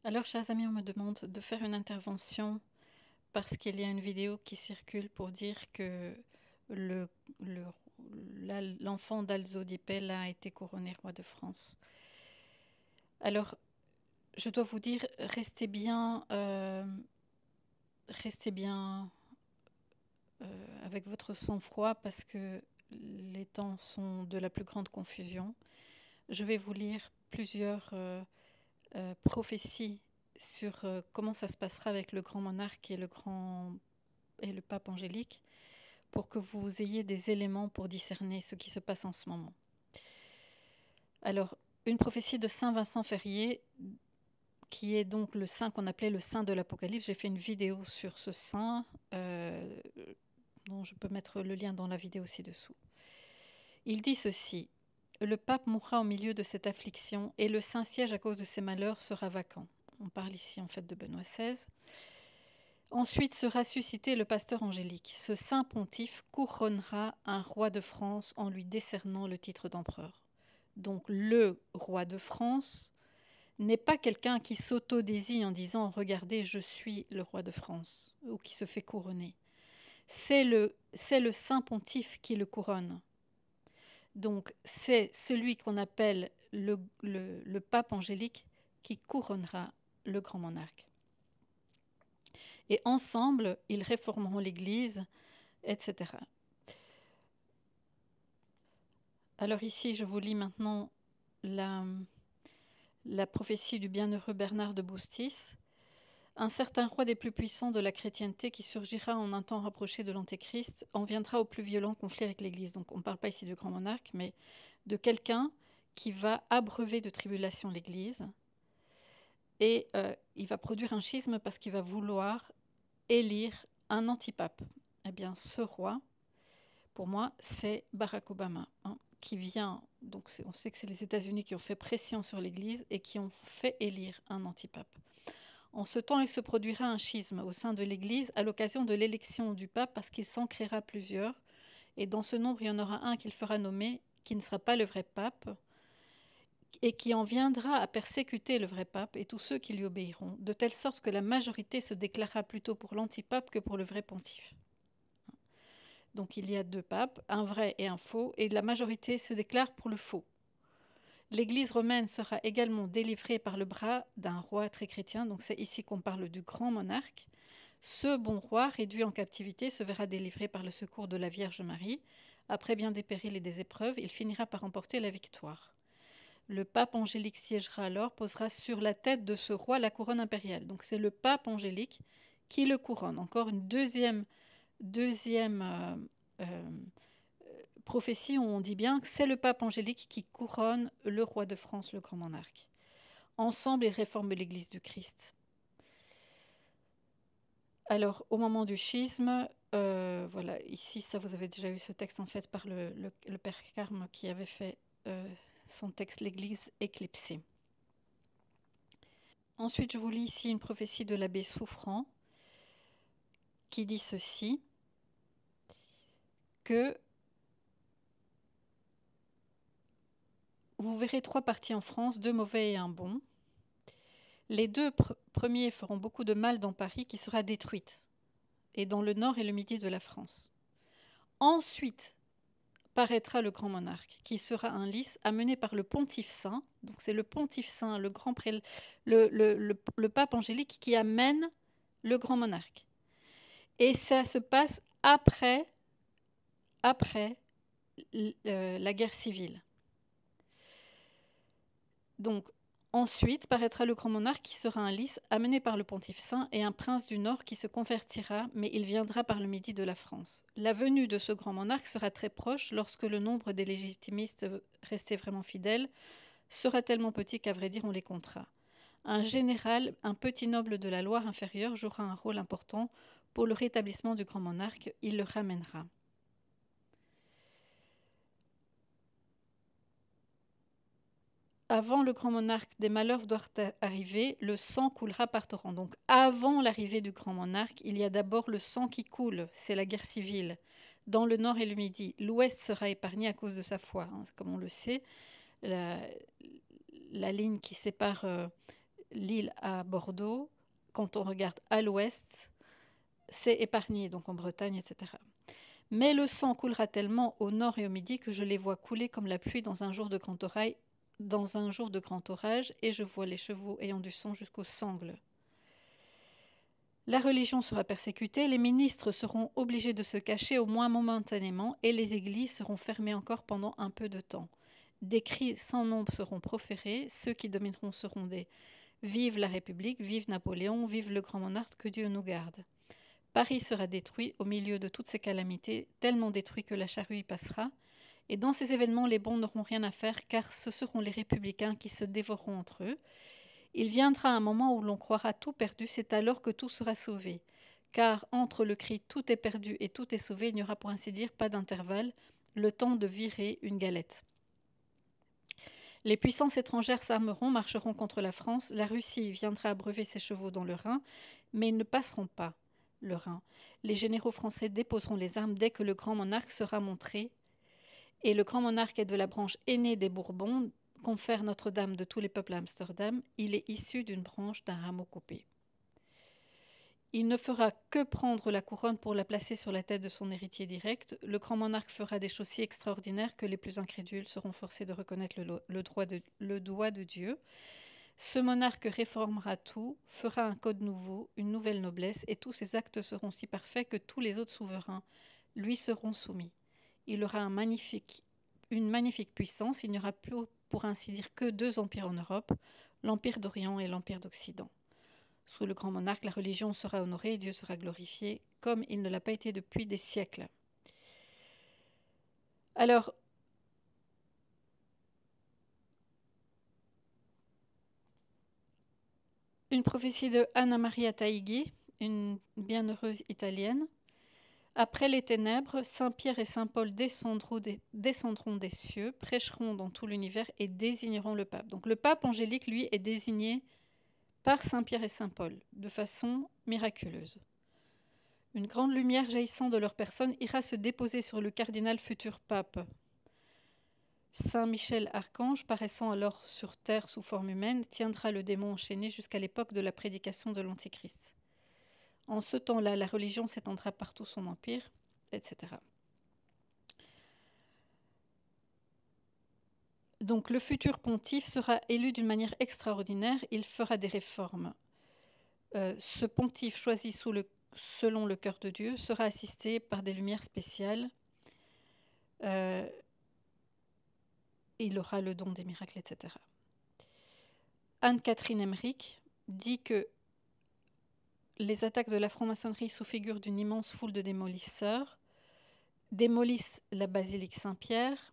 Alors, chers amis, on me demande de faire une intervention parce qu'il y a une vidéo qui circule pour dire que le, le- l'enfant d'Alzo Di Pella a été couronné roi de France. Alors, je dois vous dire, restez bien avec votre sang-froid parce que les temps sont de la plus grande confusion. Je vais vous lire plusieurs prophéties sur comment ça se passera avec le grand monarque et le pape Angélique pour que vous ayez des éléments pour discerner ce qui se passe en ce moment. Alors, une prophétie de Saint Vincent Ferrier, qui est donc le saint qu'on appelait le saint de l'Apocalypse. J'ai fait une vidéo sur ce saint, dont je peux mettre le lien dans la vidéo ci-dessous. Il dit ceci: le pape mourra au milieu de cette affliction et le Saint-Siège à cause de ses malheurs sera vacant. On parle ici en fait de Benoît XVI. Ensuite sera suscité le pasteur Angélique. Ce saint pontife couronnera un roi de France en lui décernant le titre d'empereur. Donc le roi de France n'est pas quelqu'un qui s'autodésigne en disant « Regardez, je suis le roi de France » ou qui se fait couronner. C'est le saint pontife qui le couronne. Donc c'est celui qu'on appelle le pape Angélique qui couronnera le grand monarque. Et ensemble, ils réformeront l'Église, etc. Alors ici, je vous lis maintenant la prophétie du bienheureux Bernard de Boustis. Un certain roi des plus puissants de la chrétienté qui surgira en un temps rapproché de l'Antéchrist en viendra au plus violent conflit avec l'Église. Donc on ne parle pas ici du grand monarque, mais de quelqu'un qui va abreuver de tribulation l'Église. Et il va produire un schisme parce qu'il va vouloir élire un antipape. Eh bien, ce roi, pour moi, c'est Barack Obama, qui vient, donc on sait que c'est les États-Unis qui ont fait pression sur l'Église et qui ont fait élire un antipape. En ce temps, il se produira un schisme au sein de l'Église à l'occasion de l'élection du pape parce qu'il s'en créera plusieurs. Et dans ce nombre, il y en aura un qu'il fera nommer, qui ne sera pas le vrai pape, et qui en viendra à persécuter le vrai pape et tous ceux qui lui obéiront, de telle sorte que la majorité se déclarera plutôt pour l'antipape que pour le vrai pontife. Donc il y a deux papes, un vrai et un faux, et la majorité se déclare pour le faux. L'Église romaine sera également délivrée par le bras d'un roi très chrétien, donc c'est ici qu'on parle du grand monarque. Ce bon roi, réduit en captivité, se verra délivré par le secours de la Vierge Marie. Après bien des périls et des épreuves, il finira par remporter la victoire. Le pape Angélique siégera alors, posera sur la tête de ce roi la couronne impériale. Donc c'est le pape Angélique qui le couronne. Encore une deuxième prophétie où on dit bien que c'est le pape Angélique qui couronne le roi de France, le grand monarque. Ensemble, ils réforment l'Église du Christ. Alors, au moment du schisme, voilà, ici, ça vous avez déjà eu ce texte en fait par le père Carme qui avait fait son texte L'Église éclipsée. Ensuite, je vous lis ici une prophétie de l'abbé Souffrant qui dit ceci, que vous verrez trois partis en France, deux mauvais et un bon. Les deux premiers feront beaucoup de mal dans Paris qui sera détruite, et dans le nord et le midi de la France. Ensuite paraîtra le grand monarque, qui sera un lys amené par le pontife saint. Donc c'est le pontife saint, le grand le pape Angélique qui amène le grand monarque. Et ça se passe après la guerre civile. Donc, ensuite paraîtra le grand monarque qui sera un lys amené par le pontife saint et un prince du nord qui se convertira, mais il viendra par le midi de la France. La venue de ce grand monarque sera très proche lorsque le nombre des légitimistes restés vraiment fidèles sera tellement petit qu'à vrai dire on les comptera. Un général, un petit noble de la Loire inférieure jouera un rôle important pour le rétablissement du grand monarque, il le ramènera. Avant le grand monarque, des malheurs doivent arriver, le sang coulera par torrent. Donc avant l'arrivée du grand monarque, il y a d'abord le sang qui coule, c'est la guerre civile. Dans le nord et le midi, l'ouest sera épargné à cause de sa foi, comme on le sait. La ligne qui sépare l'île à Bordeaux, quand on regarde à l'ouest, c'est épargné, donc en Bretagne, etc. Mais le sang coulera tellement au nord et au midi que je les vois couler comme la pluie dans un jour de grand orage, et je vois les chevaux ayant du sang jusqu'aux sangles. La religion sera persécutée, les ministres seront obligés de se cacher au moins momentanément, et les églises seront fermées encore pendant un peu de temps. Des cris sans nombre seront proférés, ceux qui domineront seront des Vive la République, vive Napoléon, vive le grand monarque, que Dieu nous garde. Paris sera détruit au milieu de toutes ces calamités, tellement détruit que la charrue y passera. Et dans ces événements, les bons n'auront rien à faire, car ce seront les républicains qui se dévoreront entre eux. Il viendra un moment où l'on croira tout perdu, c'est alors que tout sera sauvé. Car entre le cri tout est perdu et tout est sauvé, il n'y aura pour ainsi dire pas d'intervalle, le temps de virer une galette. Les puissances étrangères s'armeront, marcheront contre la France, la Russie viendra abreuver ses chevaux dans le Rhin, mais ils ne passeront pas le Rhin. Les généraux français déposeront les armes dès que le grand monarque sera montré, et le grand monarque est de la branche aînée des Bourbons, confère Notre-Dame de tous les peuples à Amsterdam, il est issu d'une branche d'un rameau coupé. Il ne fera que prendre la couronne pour la placer sur la tête de son héritier direct. Le grand monarque fera des choses si extraordinaires que les plus incrédules seront forcés de reconnaître le doigt de Dieu. Ce monarque réformera tout, fera un code nouveau, une nouvelle noblesse, et tous ses actes seront si parfaits que tous les autres souverains lui seront soumis. Il aura une magnifique puissance, il n'y aura plus, pour ainsi dire, que deux empires en Europe, l'Empire d'Orient et l'Empire d'Occident. Sous le grand monarque, la religion sera honorée et Dieu sera glorifié, comme il ne l'a pas été depuis des siècles. Alors, une prophétie de Anna Maria Taigui, une bienheureuse italienne. Après les ténèbres, Saint Pierre et Saint Paul descendront des cieux, prêcheront dans tout l'univers et désigneront le pape. Donc le pape angélique, lui, est désigné par Saint Pierre et Saint Paul, de façon miraculeuse. Une grande lumière jaillissant de leur personne ira se déposer sur le cardinal futur pape. Saint Michel Archange, paraissant alors sur terre sous forme humaine, tiendra le démon enchaîné jusqu'à l'époque de la prédication de l'Antichrist. En ce temps-là, la religion s'étendra par tout son empire, etc. Donc le futur pontife sera élu d'une manière extraordinaire, il fera des réformes. Ce pontife choisi selon le cœur de Dieu sera assisté par des lumières spéciales. Il aura le don des miracles, etc. Anne-Catherine Emmerich dit que les attaques de la franc-maçonnerie sous figure d'une immense foule de démolisseurs démolissent la basilique Saint-Pierre,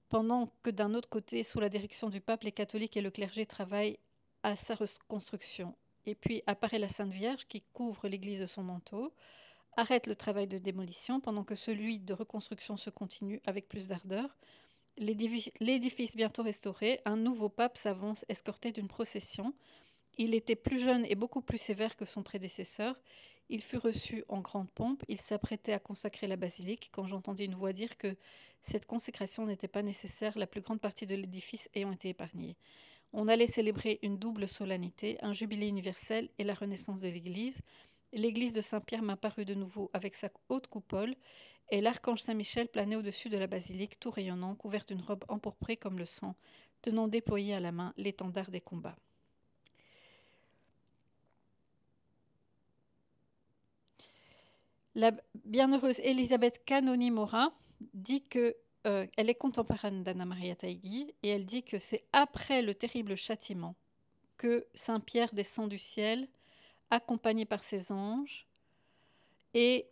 pendant que d'un autre côté, sous la direction du pape, les catholiques et le clergé travaillent à sa reconstruction. Et puis apparaît la Sainte Vierge qui couvre l'église de son manteau, arrête le travail de démolition pendant que celui de reconstruction se continue avec plus d'ardeur. L'édifice bientôt restauré, un nouveau pape s'avance escorté d'une procession. Il était plus jeune et beaucoup plus sévère que son prédécesseur. Il fut reçu en grande pompe. Il s'apprêtait à consacrer la basilique quand j'entendis une voix dire que cette consécration n'était pas nécessaire, la plus grande partie de l'édifice ayant été épargnée. On allait célébrer une double solennité, un jubilé universel et la renaissance de l'Église. L'église de Saint-Pierre m'apparut de nouveau avec sa haute coupole, et l'archange Saint-Michel planait au-dessus de la basilique, tout rayonnant, couvert d'une robe empourprée comme le sang, tenant déployé à la main l'étendard des combats. La bienheureuse Elisabeth Canoni-Mora dit que elle est contemporaine d'Anna Maria Taigui, et elle dit que c'est après le terrible châtiment que Saint Pierre descend du ciel, accompagné par ses anges, et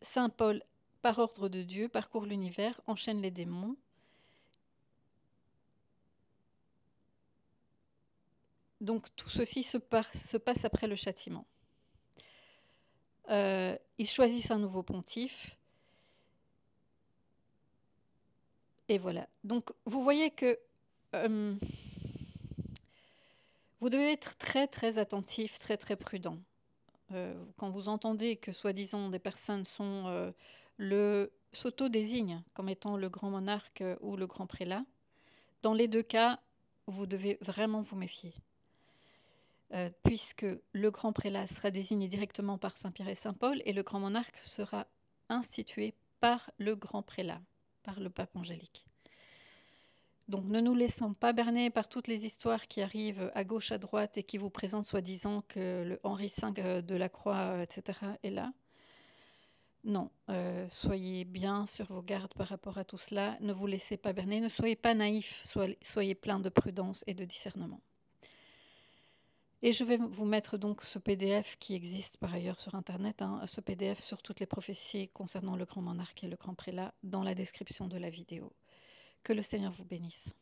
Saint Paul, par ordre de Dieu, parcourt l'univers, enchaîne les démons. Donc tout ceci se passe après le châtiment. Ils choisissent un nouveau pontife. Et voilà. Donc vous voyez que vous devez être très très attentif, très très prudent. Quand vous entendez que soi-disant des personnes s'auto-désignent comme étant le grand monarque ou le grand prélat, dans les deux cas, vous devez vraiment vous méfier. puisque le grand prélat sera désigné directement par Saint Pierre et Saint Paul et le grand monarque sera institué par le grand prélat, par le pape Angélique. Donc ne nous laissons pas berner par toutes les histoires qui arrivent à gauche, à droite et qui vous présentent soi-disant que le Henri V de la Croix, etc. est là. Non, soyez bien sur vos gardes par rapport à tout cela. Ne vous laissez pas berner, ne soyez pas naïfs, soyez pleins de prudence et de discernement. Et je vais vous mettre donc ce PDF qui existe par ailleurs sur Internet, ce PDF sur toutes les prophéties concernant le grand monarque et le grand prélat dans la description de la vidéo. Que le Seigneur vous bénisse.